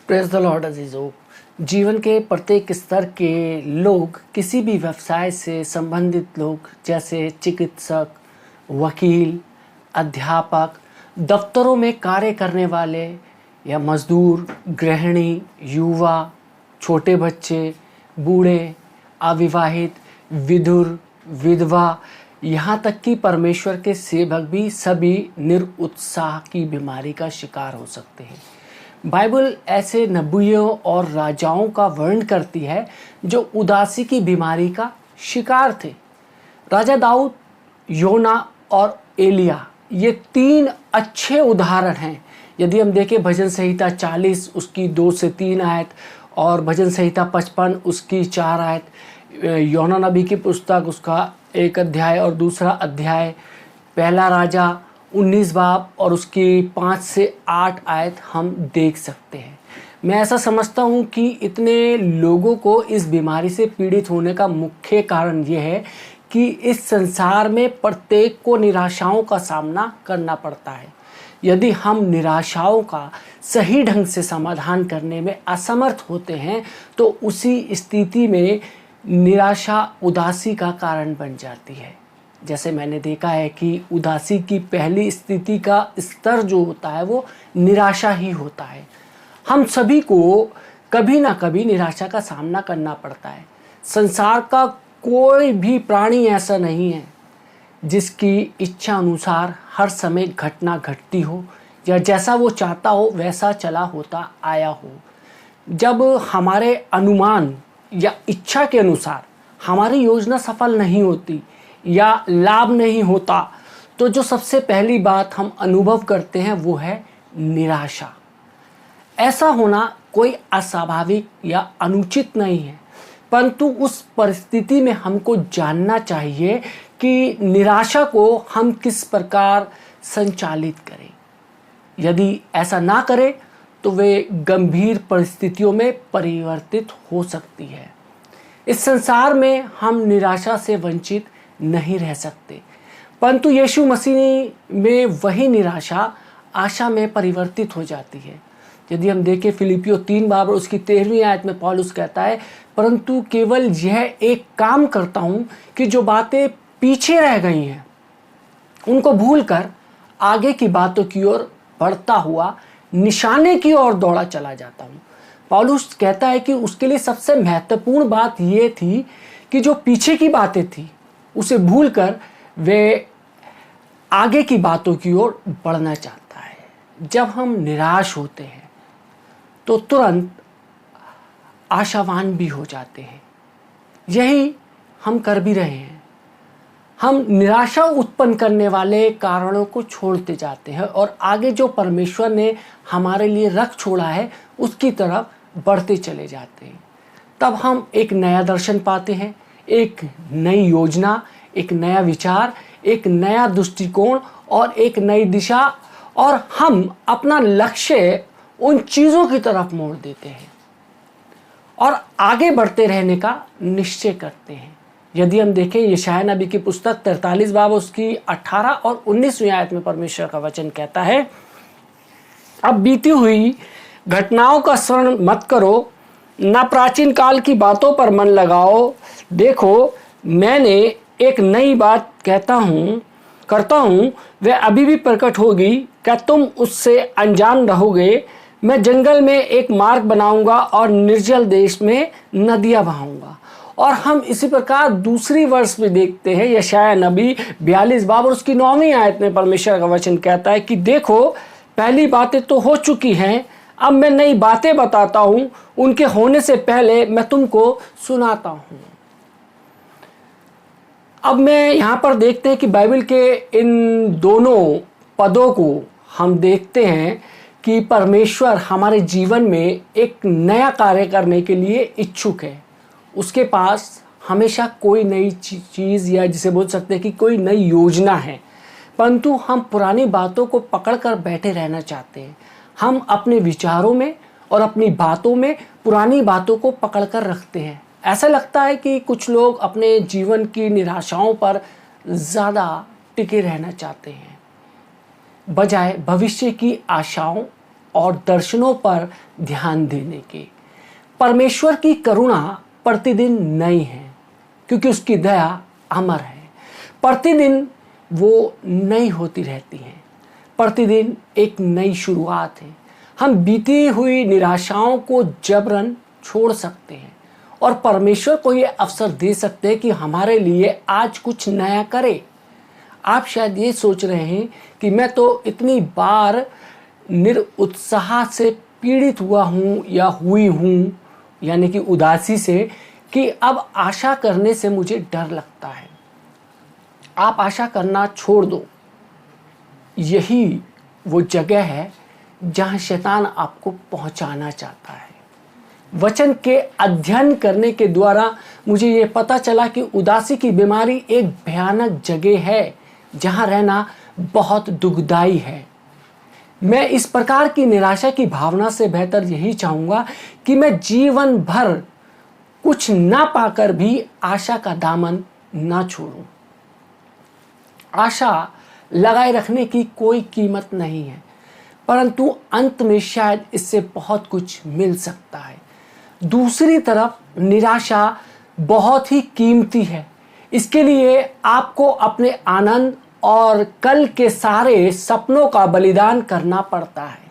Praise the Lord अजीजों। जीवन के प्रत्येक स्तर के लोग, किसी भी व्यवसाय से संबंधित लोग जैसे चिकित्सक, वकील, अध्यापक, दफ्तरों में कार्य करने वाले या मजदूर, गृहिणी, युवा, छोटे बच्चे, बूढ़े, अविवाहित, विधुर, विधवा, यहाँ तक कि परमेश्वर के सेवक भी सभी निरुत्साह की बीमारी का शिकार हो सकते हैं। बाइबल ऐसे नबियों और राजाओं का वर्णन करती है जो उदासी की बीमारी का शिकार थे। राजा दाऊद, योना और एलिया, ये तीन अच्छे उदाहरण हैं। यदि हम देखें भजन संहिता 40 उसकी 2 से 3 आयत और भजन संहिता 55 उसकी 4 आयत, योना नबी की पुस्तक उसका 1 अध्याय और दूसरा अध्याय, पहला राजा 19 बाब और उसकी 5 से 8 आयत हम देख सकते हैं। मैं ऐसा समझता हूँ कि इतने लोगों को इस बीमारी से पीड़ित होने का मुख्य कारण ये है कि इस संसार में प्रत्येक को निराशाओं का सामना करना पड़ता है। यदि हम निराशाओं का सही ढंग से समाधान करने में असमर्थ होते हैं तो उसी स्थिति में निराशा उदासी का कारण बन जाती है। जैसे मैंने देखा है कि उदासी की पहली स्थिति का स्तर जो होता है वो निराशा ही होता है। हम सभी को कभी ना कभी निराशा का सामना करना पड़ता है। संसार का कोई भी प्राणी ऐसा नहीं है जिसकी इच्छा अनुसार हर समय घटना घटती हो या जैसा वो चाहता हो वैसा चला होता आया हो। जब हमारे अनुमान या इच्छा के अनुसार हमारी योजना सफल नहीं होती या लाभ नहीं होता तो जो सबसे पहली बात हम अनुभव करते हैं वो है निराशा। ऐसा होना कोई अस्वाभाविक या अनुचित नहीं है, परंतु उस परिस्थिति में हमको जानना चाहिए कि निराशा को हम किस प्रकार संचालित करें। यदि ऐसा ना करें तो वे गंभीर परिस्थितियों में परिवर्तित हो सकती है। इस संसार में हम निराशा से वंचित नहीं रह सकते, परंतु यीशु मसीह में वही निराशा आशा में परिवर्तित हो जाती है। यदि हम देखें फिलिपियों 3 बाब उसकी 13वीं आयत में पौलुस कहता है, परंतु केवल यह एक काम करता हूँ कि जो बातें पीछे रह गई हैं उनको भूलकर आगे की बातों की ओर बढ़ता हुआ निशाने की ओर दौड़ा चला जाता हूँ। पौलुस कहता है कि उसके लिए सबसे महत्वपूर्ण बात ये थी कि जो पीछे की बातें थी उसे भूलकर वे आगे की बातों की ओर बढ़ना चाहता है। जब हम निराश होते हैं तो तुरंत आशावान भी हो जाते हैं। यही हम कर भी रहे हैं। हम निराशा उत्पन्न करने वाले कारणों को छोड़ते जाते हैं और आगे जो परमेश्वर ने हमारे लिए रख छोड़ा है उसकी तरफ बढ़ते चले जाते हैं। तब हम एक नया दर्शन पाते हैं, एक नई योजना, एक नया विचार, एक नया दृष्टिकोण और एक नई दिशा, और हम अपना लक्ष्य उन चीज़ों की तरफ मोड़ देते हैं और आगे बढ़ते रहने का निश्चय करते हैं। यदि हम देखें यशायाह नबी की पुस्तक 43 बाब उसकी 18 और 19वीं आयत में परमेश्वर का वचन कहता है, अब बीती हुई घटनाओं का स्मरण मत करो, न प्राचीन काल की बातों पर मन लगाओ। देखो मैंने एक नई बात करता हूँ, वह अभी भी प्रकट होगी, क्या तुम उससे अनजान रहोगे? मैं जंगल में एक मार्ग बनाऊंगा और निर्जल देश में नदियाँ बहाऊंगा। और हम इसी प्रकार दूसरी वर्ष में देखते हैं यशायाह नबी 42 बाब और उसकी 9वीं आयत में परमेश्वर का वचन कहता है कि देखो पहली बातें तो हो चुकी हैं, अब मैं नई बातें बताता हूँ, उनके होने से पहले मैं तुमको सुनाता हूँ। अब मैं यहाँ पर देखते हैं कि बाइबल के इन दोनों पदों को हम देखते हैं कि परमेश्वर हमारे जीवन में एक नया कार्य करने के लिए इच्छुक है। उसके पास हमेशा कोई नई चीज़ या जिसे बोल सकते हैं कि कोई नई योजना है, परंतु हम पुरानी बातों को पकड़कर बैठे रहना चाहते हैं। हम अपने विचारों में और अपनी बातों में पुरानी बातों को पकड़कर रखते हैं। ऐसा लगता है कि कुछ लोग अपने जीवन की निराशाओं पर ज़्यादा टिके रहना चाहते हैं बजाय भविष्य की आशाओं और दर्शनों पर ध्यान देने के। परमेश्वर की करुणा प्रतिदिन नई है, क्योंकि उसकी दया अमर है। प्रतिदिन वो नई होती रहती है। प्रतिदिन एक नई शुरुआत है। हम बीती हुई निराशाओं को जबरन छोड़ सकते हैं और परमेश्वर को ये अवसर दे सकते हैं कि हमारे लिए आज कुछ नया करे। आप शायद ये सोच रहे हैं कि मैं तो इतनी बार निरुत्साह से पीड़ित हुआ हूँ या हुई हूँ, यानी कि उदासी से, कि अब आशा करने से मुझे डर लगता है। आप आशा करना छोड़ दो। यही वो जगह है जहाँ शैतान आपको पहुँचाना चाहता है। वचन के अध्ययन करने के द्वारा मुझे ये पता चला कि उदासी की बीमारी एक भयानक जगह है जहाँ रहना बहुत दुखदाई है। मैं इस प्रकार की निराशा की भावना से बेहतर यही चाहूँगा कि मैं जीवन भर कुछ ना पाकर भी आशा का दामन ना छोड़ूं। आशा लगाए रखने की कोई कीमत नहीं है, परंतु अंत में शायद इससे बहुत कुछ मिल सकता है। दूसरी तरफ निराशा बहुत ही कीमती है। इसके लिए आपको अपने आनंद और कल के सारे सपनों का बलिदान करना पड़ता है।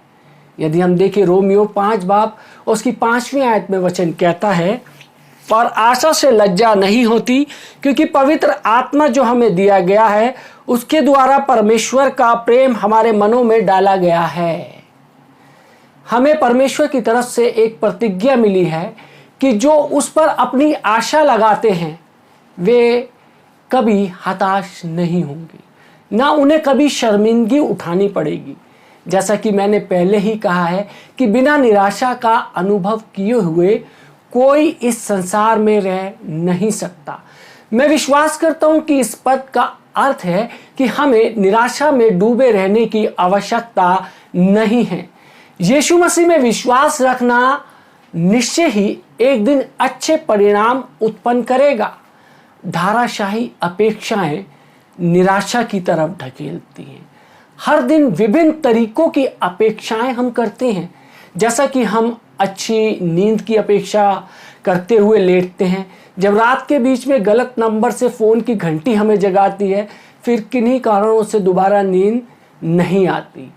यदि हम देखें रोमियो 5 बाब उसकी 5वीं आयत में वचन कहता है, और आशा से लज्जा नहीं होती, क्योंकि पवित्र आत्मा जो हमें दिया गया है उसके द्वारा परमेश्वर का प्रेम हमारे मनों में डाला गया है। हमें परमेश्वर की तरफ से एक प्रतिज्ञा मिली है कि जो उस पर अपनी आशा लगाते हैं वे कभी हताश नहीं होंगे, ना उन्हें कभी शर्मिंदगी उठानी पड़ेगी। जैसा कि मैंने पहले ही कहा है कि बिना निराशा का अनुभव किए हुए कोई इस संसार में रह नहीं सकता। मैं विश्वास करता हूं कि इस पद का अर्थ है कि हमें निराशा में डूबे रहने की आवश्यकता नहीं है। यीशु मसीह में विश्वास रखना निश्चय ही एक दिन अच्छे परिणाम उत्पन्न करेगा। धाराशाही अपेक्षाएं निराशा की तरफ ढकेलती हैं। हर दिन विभिन्न तरीकों की अपेक्षाएं हम करते हैं, जैसा कि हम अच्छी नींद की अपेक्षा करते हुए लेटते हैं, जब रात के बीच में गलत नंबर से फ़ोन की घंटी हमें जगाती है, फिर किन्हीं कारणों से दोबारा नींद नहीं आती।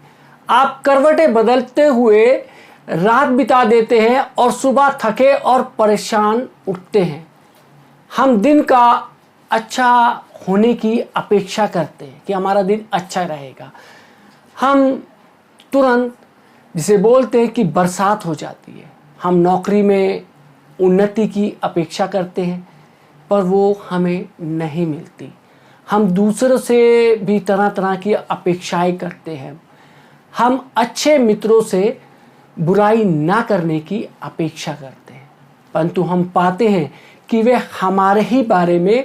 आप करवटें बदलते हुए रात बिता देते हैं और सुबह थके और परेशान उठते हैं। हम दिन का अच्छा होने की अपेक्षा करते हैं कि हमारा दिन अच्छा रहेगा। हम तुरंत जिसे बोलते हैं कि बरसात हो जाती है। हम नौकरी में उन्नति की अपेक्षा करते हैं, पर वो हमें नहीं मिलती। हम दूसरों से भी तरह तरह की अपेक्षाएं करते हैं। हम अच्छे मित्रों से बुराई ना करने की अपेक्षा करते हैं, परंतु हम पाते हैं कि वे हमारे ही बारे में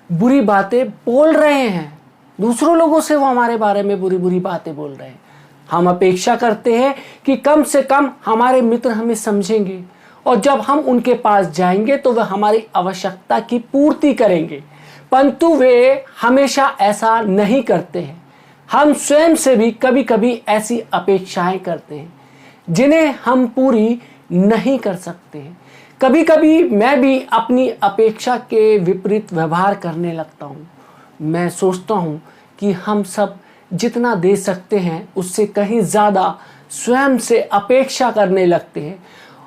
बुरी बातें बोल रहे हैं। दूसरों लोगों से वो हमारे बारे में बुरी बुरी बातें बोल रहे हैं। हम अपेक्षा करते हैं कि कम से कम हमारे मित्र हमें समझेंगे, और जब हम उनके पास जाएंगे तो वे हमारी आवश्यकता की पूर्ति करेंगे, परंतु वे हमेशा ऐसा नहीं करते हैं। हम स्वयं से भी कभी कभी ऐसी अपेक्षाएं करते हैं जिन्हें हम पूरी नहीं कर सकते हैं। कभी कभी मैं भी अपनी अपेक्षा के विपरीत व्यवहार करने लगता हूँ। मैं सोचता हूँ कि हम सब जितना दे सकते हैं उससे कहीं ज़्यादा स्वयं से अपेक्षा करने लगते हैं,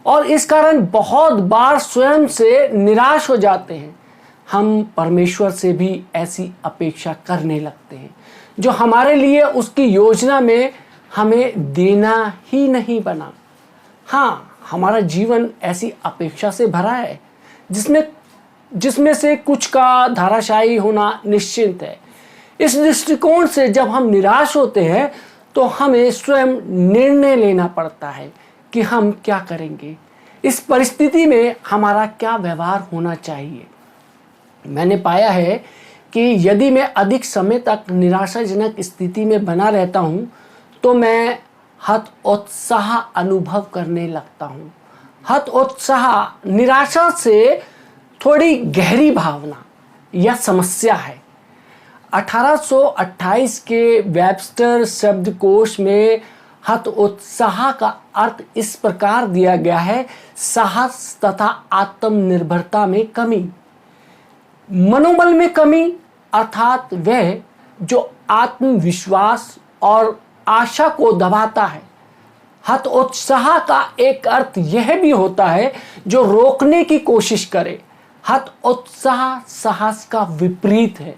और इस कारण बहुत बार स्वयं से निराश हो जाते हैं। हम परमेश्वर से भी ऐसी अपेक्षा करने लगते हैं जो हमारे लिए उसकी योजना में हमें देना ही नहीं बना। हाँ, हमारा जीवन ऐसी अपेक्षा से भरा है जिसमें से कुछ का धाराशायी होना निश्चित है। इस दृष्टिकोण से जब हम निराश होते हैं तो हमें स्वयं निर्णय लेना पड़ता है कि हम क्या करेंगे, इस परिस्थिति में हमारा क्या व्यवहार होना चाहिए। मैंने पाया है कि यदि मैं अधिक समय तक निराशाजनक स्थिति में बना रहता हूँ तो मैं हतोत्साह अनुभव करने लगता हूँ। हतोत्साह निराशा से थोड़ी गहरी भावना या समस्या है। 1828 के वेबस्टर शब्दकोश में हतोत्साह का अर्थ इस प्रकार दिया गया है, साहस तथा आत्मनिर्भरता में कमी। मनोबल में कमी अर्थात वह जो आत्मविश्वास और आशा को दबाता है। हतोत्साह का एक अर्थ यह भी होता है जो रोकने की कोशिश करे। हतोत्साह साहस का विपरीत है।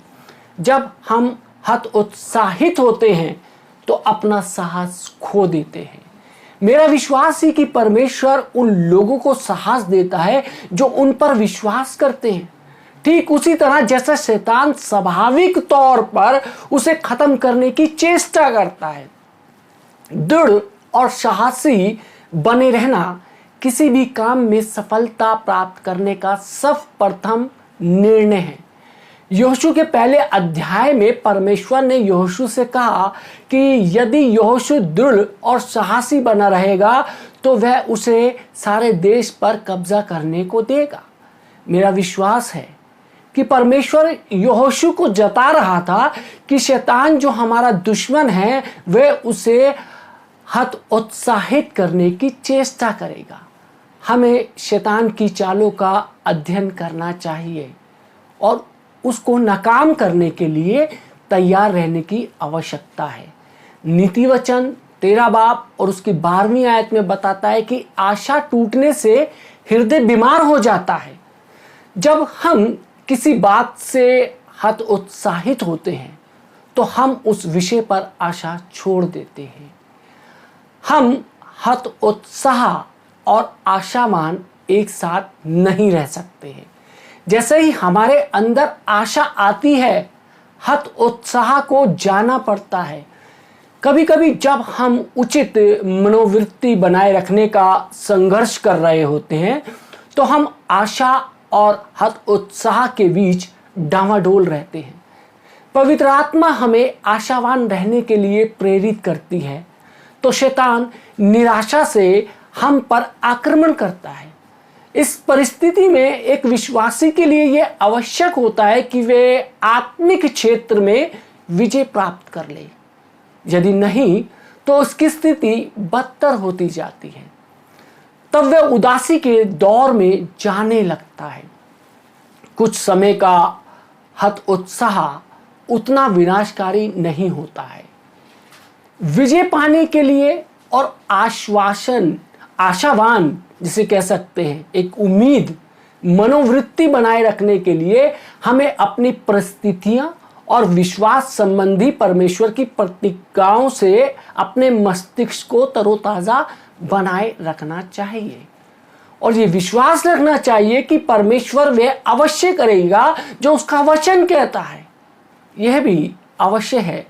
जब हम हतोत्साहित होते हैं तो अपना साहस खो देते हैं। मेरा विश्वास है कि परमेश्वर उन लोगों को साहस देता है जो उन पर विश्वास करते हैं। ठीक उसी तरह जैसा शैतान स्वाभाविक तौर पर उसे खत्म करने की चेष्टा करता है। दृढ़ और साहसी बने रहना किसी भी काम में सफलता प्राप्त करने का सर्वप्रथम निर्णय है। यहोशू के पहले अध्याय में परमेश्वर ने यहोशू से कहा कि यदि यहोशू दृढ़ और साहसी बना रहेगा तो वह उसे सारे देश पर कब्जा करने को देगा। मेरा विश्वास है कि परमेश्वर यहोशू को जता रहा था कि शैतान जो हमारा दुश्मन है वह उसे हतोत्साहित करने की चेष्टा करेगा। हमें शैतान की चालों का अध्ययन करना चाहिए और उसको नाकाम करने के लिए तैयार रहने की आवश्यकता है। नीति वचन 13 बाब और उसकी 12वीं आयत में बताता है कि आशा टूटने से हृदय बीमार हो जाता है। जब हम किसी बात से हतोत्साहित होते हैं तो हम उस विषय पर आशा छोड़ देते हैं। हम हतोत्साह और आशावान एक साथ नहीं रह सकते हैं। जैसे ही हमारे अंदर आशा आती है, हतोत्साह को जाना पड़ता है। कभी कभी जब हम उचित मनोवृत्ति बनाए रखने का संघर्ष कर रहे होते हैं तो हम आशा और हतोत्साह के बीच डामाडोल रहते हैं। पवित्र आत्मा हमें आशावान रहने के लिए प्रेरित करती है तो शैतान निराशा से हम पर आक्रमण करता है। इस परिस्थिति में एक विश्वासी के लिए यह आवश्यक होता है कि वे आत्मिक क्षेत्र में विजय प्राप्त कर ले। यदि नहीं तो उसकी स्थिति बदतर होती जाती है। तब वह उदासी के दौर में जाने लगता है। कुछ समय का हतोत्साह उतना विनाशकारी नहीं होता है। विजय पाने के लिए और आशावान जिसे कह सकते हैं एक उम्मीद मनोवृत्ति बनाए रखने के लिए हमें अपनी परिस्थितियां और विश्वास संबंधी परमेश्वर की प्रतिज्ञाओं से अपने मस्तिष्क को तरोताजा बनाए रखना चाहिए और ये विश्वास रखना चाहिए कि परमेश्वर वह अवश्य करेगा जो उसका वचन कहता है। यह भी अवश्य है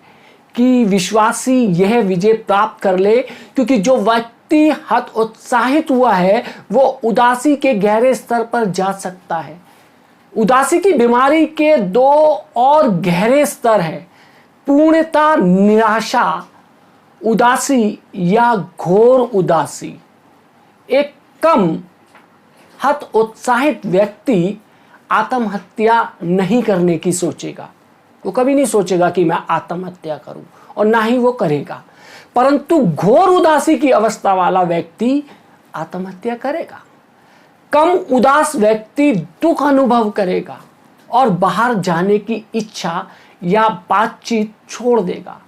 कि विश्वासी यह विजय प्राप्त कर ले, क्योंकि जो व्यक्ति हतोत्साहित हुआ है वो उदासी के गहरे स्तर पर जा सकता है। उदासी की बीमारी के 2 और गहरे स्तर है, पूर्णता निराशा उदासी या घोर उदासी। एक कम हतोत्साहित व्यक्ति आत्महत्या नहीं करने की सोचेगा। वो कभी नहीं सोचेगा कि मैं आत्महत्या करूं और ना ही वो करेगा, परंतु घोर उदासी की अवस्था वाला व्यक्ति आत्महत्या करेगा। कम उदास व्यक्ति दुख अनुभव करेगा और बाहर जाने की इच्छा या बातचीत छोड़ देगा।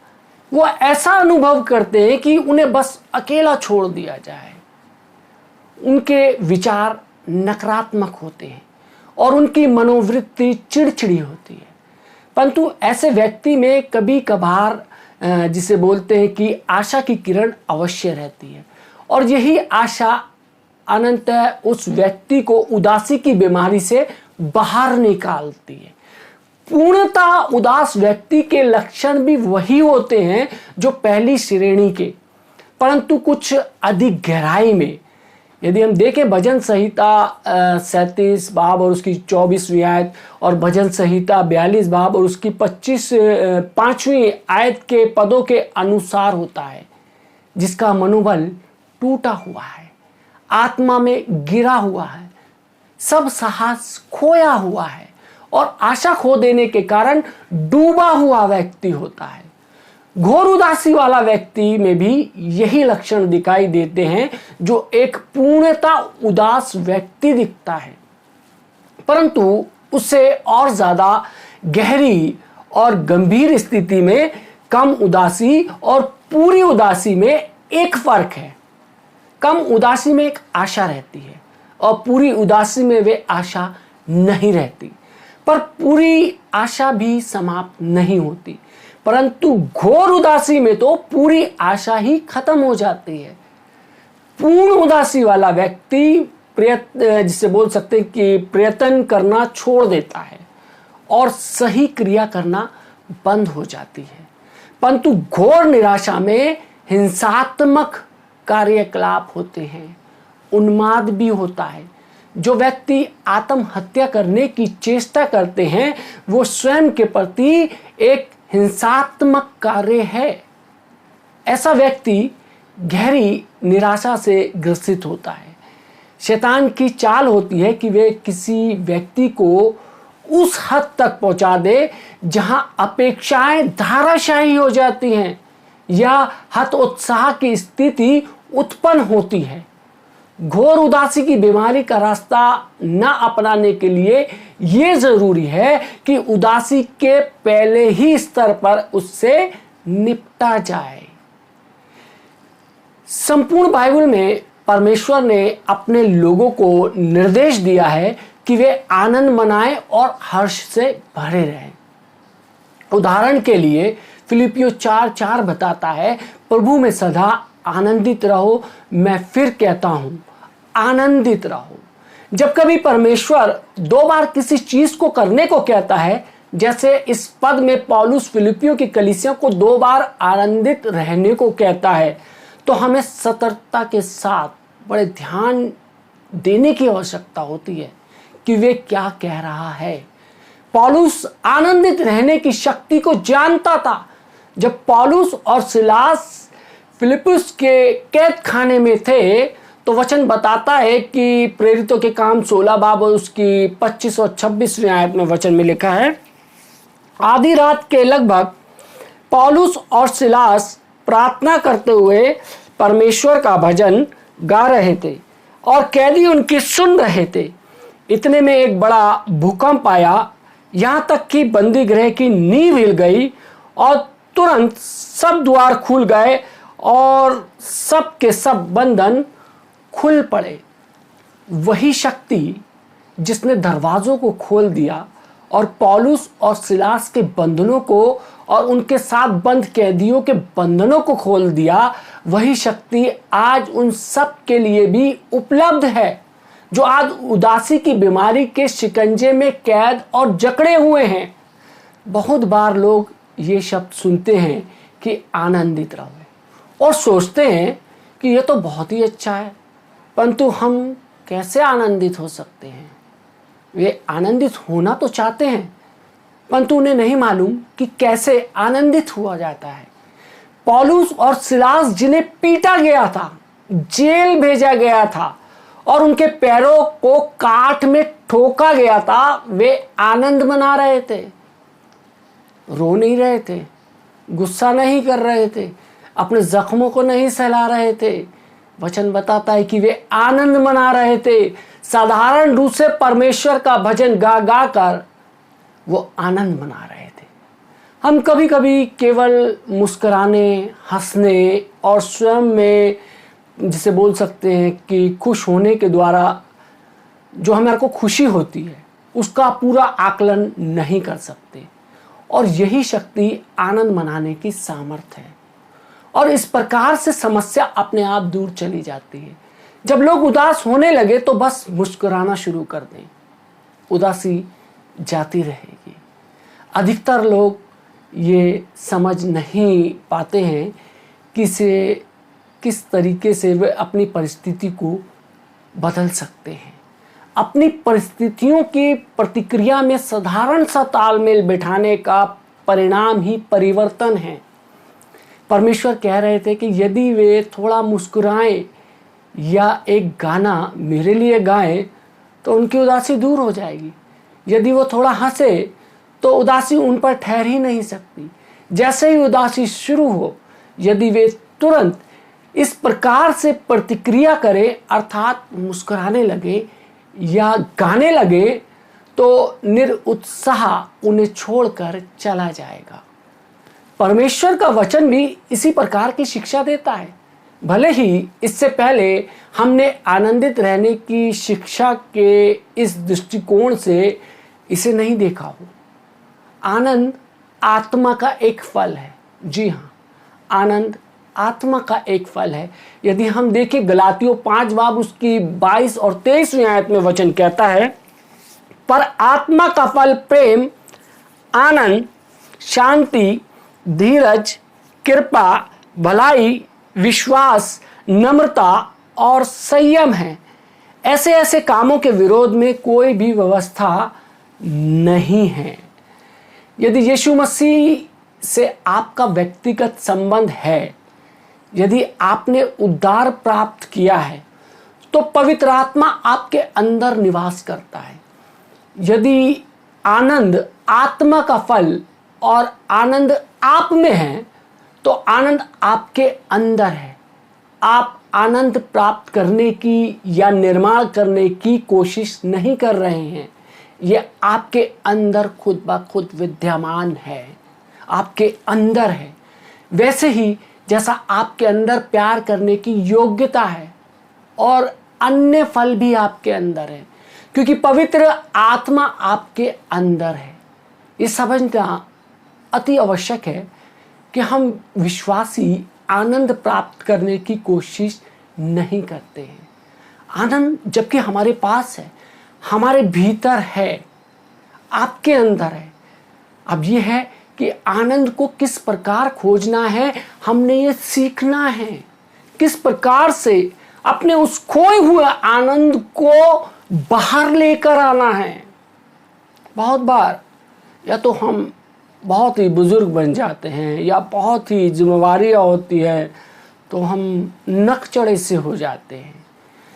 वो ऐसा अनुभव करते हैं कि उन्हें बस अकेला छोड़ दिया जाए। उनके विचार नकारात्मक होते हैं और उनकी मनोवृत्ति चिड़चिड़ी होती है। परंतु ऐसे व्यक्ति में कभी कभार जिसे बोलते हैं कि आशा की किरण अवश्य रहती है और यही आशा अनंत उस व्यक्ति को उदासी की बीमारी से बाहर निकालती है। पूर्णता उदास व्यक्ति के लक्षण भी वही होते हैं जो पहली श्रेणी के, परंतु कुछ अधिक गहराई में। यदि हम देखें भजन संहिता 37 बाब और उसकी 24वीं आयत और भजन संहिता 42 बाब और उसकी 5वीं आयत के पदों के अनुसार होता है, जिसका मनोबल टूटा हुआ है, आत्मा में गिरा हुआ है, सब साहस खोया हुआ है और आशा खो देने के कारण डूबा हुआ व्यक्ति होता है। घोर उदासी वाला व्यक्ति में भी यही लक्षण दिखाई देते हैं, जो एक पूर्णतः उदास व्यक्ति दिखता है, परंतु उससे और ज्यादा गहरी और गंभीर स्थिति में कम उदासी और पूरी उदासी में एक फर्क है। कम उदासी में एक आशा रहती है और पूरी उदासी में वे आशा नहीं रहती, पर पूरी आशा भी समाप्त नहीं होती, परंतु घोर उदासी में तो पूरी आशा ही खत्म हो जाती है। पूर्ण उदासी वाला व्यक्ति जिसे बोल सकते हैं कि प्रयत्न करना छोड़ देता है और सही क्रिया करना बंद हो जाती है, परंतु घोर निराशा में हिंसात्मक कार्यकलाप होते हैं, उन्माद भी होता है। जो व्यक्ति आत्महत्या करने की चेष्टा करते हैं वो स्वयं के प्रति एक हिंसात्मक कार्य है। ऐसा व्यक्ति गहरी निराशा से ग्रसित होता है। शैतान की चाल होती है कि वे किसी व्यक्ति को उस हद तक पहुंचा दे जहां अपेक्षाएं धाराशायी हो जाती हैं या हतोत्साह की स्थिति उत्पन्न होती है। घोर उदासी की बीमारी का रास्ता न अपनाने के लिए यह जरूरी है कि उदासी के पहले ही स्तर पर उससे निपटा जाए। संपूर्ण बाइबल में परमेश्वर ने अपने लोगों को निर्देश दिया है कि वे आनंद मनाएं और हर्ष से भरे रहें। उदाहरण के लिए फिलिपियो 4:4 बताता है, प्रभु में सदा आनंदित रहो, मैं फिर कहता हूं आनंदित रहो। जब कभी परमेश्वर 2 बार किसी चीज को करने को कहता है, जैसे इस पद में पौलुस फिलिपियो की कलीसिया को 2 बार आनंदित रहने को कहता है, तो हमें सतर्कता के साथ बड़े ध्यान देने की आवश्यकता होती है कि वे क्या कह रहा है। पौलुस आनंदित रहने की शक्ति को जानता था। जब पौलुस और सिलास फिलिप्पुस के कैद खाने में थे तो वचन बताता है कि प्रेरितों के काम 16 बाब और उसकी 25 और 26वीं आयत में वचन में लिखा है, आधी रात के लगभग पौलुस और सिलास प्रार्थना करते हुए परमेश्वर का भजन गा रहे थे और कैदी उनकी सुन रहे थे। इतने में एक बड़ा भूकंप आया, यहाँ तक कि बंदी गृह की नींव हिल गई और तुरंत सब द्वार खुल गए और सब के सब बंधन खुल पड़े। वही शक्ति जिसने दरवाजों को खोल दिया और पौलुस और सिलास के बंधनों को और उनके साथ बंद कैदियों के बंधनों को खोल दिया, वही शक्ति आज उन सब के लिए भी उपलब्ध है जो आज उदासी की बीमारी के शिकंजे में कैद और जकड़े हुए हैं। बहुत बार लोग ये शब्द सुनते हैं कि आनंदित रहो और सोचते हैं कि ये तो बहुत ही अच्छा है, परंतु हम कैसे आनंदित हो सकते हैं। वे आनंदित होना तो चाहते हैं, परंतु उन्हें नहीं मालूम कि कैसे आनंदित हुआ जाता है। पौलुस और सिलास जिन्हें पीटा गया था, जेल भेजा गया था और उनके पैरों को काठ में ठोका गया था, वे आनंद मना रहे थे, रो नहीं रहे थे, गुस्सा नहीं कर रहे थे, अपने जख्मों को नहीं सहला रहे थे। वचन बताता है कि वे आनंद मना रहे थे। साधारण रूप से परमेश्वर का भजन गा गा कर वो आनंद मना रहे थे। हम कभी कभी केवल मुस्कुराने, हंसने और स्वयं में जिसे बोल सकते हैं कि खुश होने के द्वारा जो हमारे को खुशी होती है उसका पूरा आकलन नहीं कर सकते, और यही शक्ति आनंद मनाने की सामर्थ्य है। और इस प्रकार से समस्या अपने आप दूर चली जाती है। जब लोग उदास होने लगे तो बस मुस्कुराना शुरू कर दें, उदासी जाती रहेगी। अधिकतर लोग ये समझ नहीं पाते हैं कि किस तरीके से वे अपनी परिस्थिति को बदल सकते हैं। अपनी परिस्थितियों की प्रतिक्रिया में साधारण सा तालमेल बिठाने का परिणाम ही परिवर्तन है। परमेश्वर कह रहे थे कि यदि वे थोड़ा मुस्कुराएं या एक गाना मेरे लिए गाएं तो उनकी उदासी दूर हो जाएगी। यदि वो थोड़ा हंसे तो उदासी उन पर ठहर ही नहीं सकती। जैसे ही उदासी शुरू हो, यदि वे तुरंत इस प्रकार से प्रतिक्रिया करें, अर्थात मुस्कुराने लगे या गाने लगे, तो निरुत्साह उन्हें छोड़कर चला जाएगा। परमेश्वर का वचन भी इसी प्रकार की शिक्षा देता है। भले ही इससे पहले हमने आनंदित रहने की शिक्षा के इस दृष्टिकोण से इसे नहीं देखा हो। आनंद आत्मा का एक फल है। जी हाँ, आनंद आत्मा का एक फल है। यदि हम देखें गलातियों 5 बाब उसकी 22 और 23वीं आयत में वचन कहता है, पर आत्मा का फल प्रेम, आनंद, शांति, धीरज, कृपा, भलाई, विश्वास, नम्रता और संयम है। ऐसे ऐसे कामों के विरोध में कोई भी व्यवस्था नहीं है। यदि यीशु मसीह से आपका व्यक्तिगत संबंध है, यदि आपने उद्धार प्राप्त किया है, तो पवित्र आत्मा आपके अंदर निवास करता है। यदि आनंद आत्मा का फल और आनंद आप में है, तो आनंद आपके अंदर है। आप आनंद प्राप्त करने की या निर्माण करने की कोशिश नहीं कर रहे हैं, यह आपके अंदर खुद ब खुद विद्यमान है, आपके अंदर है। वैसे ही जैसा आपके अंदर प्यार करने की योग्यता है और अन्य फल भी आपके अंदर है, क्योंकि पवित्र आत्मा आपके अंदर है। ये समझना अति आवश्यक है कि हम विश्वासी आनंद प्राप्त करने की कोशिश नहीं करते हैं। आनंद जबकि हमारे पास है, हमारे भीतर है, आपके अंदर है। अब ये है कि आनंद को किस प्रकार खोजना है, हमने ये सीखना है। किस प्रकार से अपने उस खोए हुए आनंद को बाहर लेकर आना है। बहुत बार या तो हम बहुत ही बुजुर्ग बन जाते हैं या बहुत ही जिम्मेवारियाँ होती है तो हम नक चढ़े से हो जाते हैं,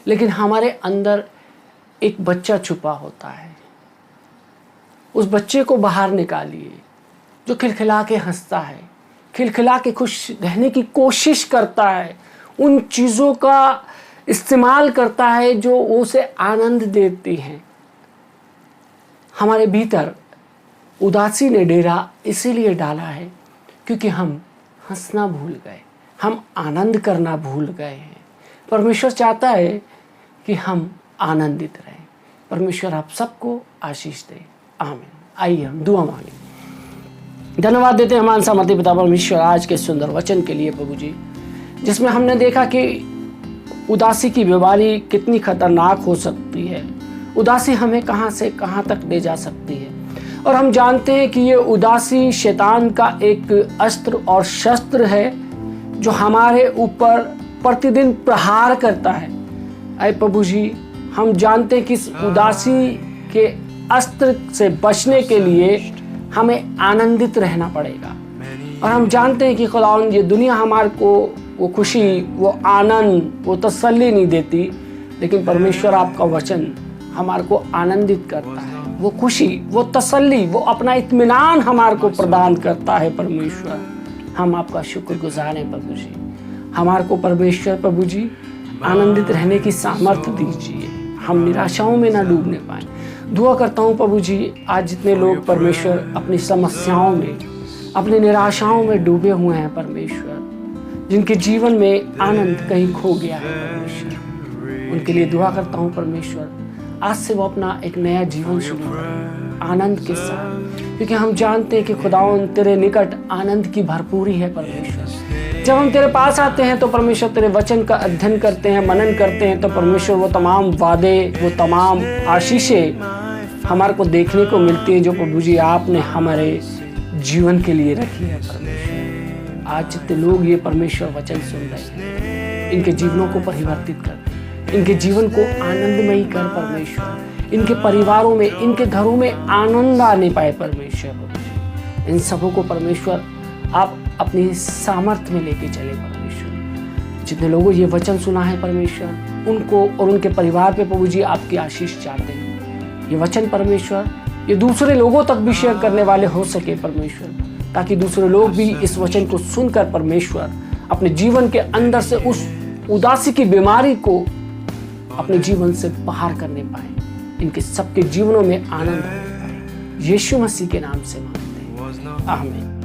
लेकिन हमारे अंदर एक बच्चा छुपा होता है। उस बच्चे को बाहर निकालिए, जो खिलखिला के हंसता है, खिलखिला के खुश रहने की कोशिश करता है, उन चीज़ों का इस्तेमाल करता है जो उसे आनंद देती हैं। हमारे भीतर उदासी ने डेरा इसीलिए डाला है क्योंकि हम हंसना भूल गए, हम आनंद करना भूल गए हैं। परमेश्वर चाहता है कि हम आनंदित रहें। परमेश्वर आप सबको आशीष दे। आमीन। आइए हम दुआ मांगे। धन्यवाद देते हैं हमारे सामर्थ्य पिता परमेश्वर आज के सुंदर वचन के लिए प्रभु जी, जिसमें हमने देखा कि उदासी की बीमारी कितनी खतरनाक हो सकती है। उदासी हमें कहां से कहां तक ले जा सकती है, और हम जानते हैं कि ये उदासी शैतान का एक अस्त्र और शस्त्र है जो हमारे ऊपर प्रतिदिन प्रहार करता है। अय प्रभु जी, हम जानते हैं कि इस उदासी के अस्त्र से बचने के लिए हमें आनंदित रहना पड़ेगा। और हम जानते हैं कि खुदावंद ये दुनिया हमारे को वो खुशी, वो आनंद, वो तसल्ली नहीं देती, लेकिन परमेश्वर आपका वचन हमारे को आनंदित करता है। वो खुशी, वो तसल्ली, वो अपना इत्मीनान हमारे को प्रदान करता है। परमेश्वर हम आपका शुक्रगुजार हैं प्रभु जी। हमारे को परमेश्वर प्रभु जी आनंदित रहने की सामर्थ्य दीजिए, हम निराशाओं में ना डूबने पाए। दुआ करता हूँ प्रभु जी, आज जितने लोग परमेश्वर अपनी समस्याओं में, अपनी निराशाओं में डूबे हुए हैं परमेश्वर, जिनके जीवन में आनंद कहीं खो गया है परमेश्वर, उनके लिए दुआ करता हूँ परमेश्वर, आज से वो अपना एक नया जीवन शुरू करें आनंद के साथ, क्योंकि हम जानते हैं कि खुदावंद तेरे निकट आनंद की भरपूरी है परमेश्वर। जब हम तेरे पास आते हैं तो परमेश्वर तेरे वचन का अध्ययन करते हैं, मनन करते हैं, तो परमेश्वर वो तमाम वादे, वो तमाम आशीषें हमारे को देखने को मिलती है जो प्रभु जी आपने हमारे जीवन के लिए रखी है परमेश्वर। आज जितने लोग ये परमेश्वर वचन सुन रहे हैं, इनके जीवनों को परिवर्तित कर, इनके जीवन को आनंदमयी कर परमेश्वर, इनके परिवारों में, इनके घरों में आनंद आने पाए परमेश्वर। इन सबों को परमेश्वर आप अपनी सामर्थ्य में लेके चले परमेश्वर। जितने लोगों ये वचन सुना है परमेश्वर, उनको और उनके परिवार पे प्रभु जी आपकी आशीष चाहते हैं। ये वचन परमेश्वर ये दूसरे लोगों तक भी शेयर करने वाले हो सके परमेश्वर। ताकि दूसरे लोग भी इस वचन को सुनकर परमेश्वर अपने जीवन के अंदर से उस उदासी की बीमारी को अपने जीवन से बाहर करने पाए, इनके सबके जीवनों में आनंद होने पाए। यीशु मसीह के नाम से मांगते हैं, आमीन।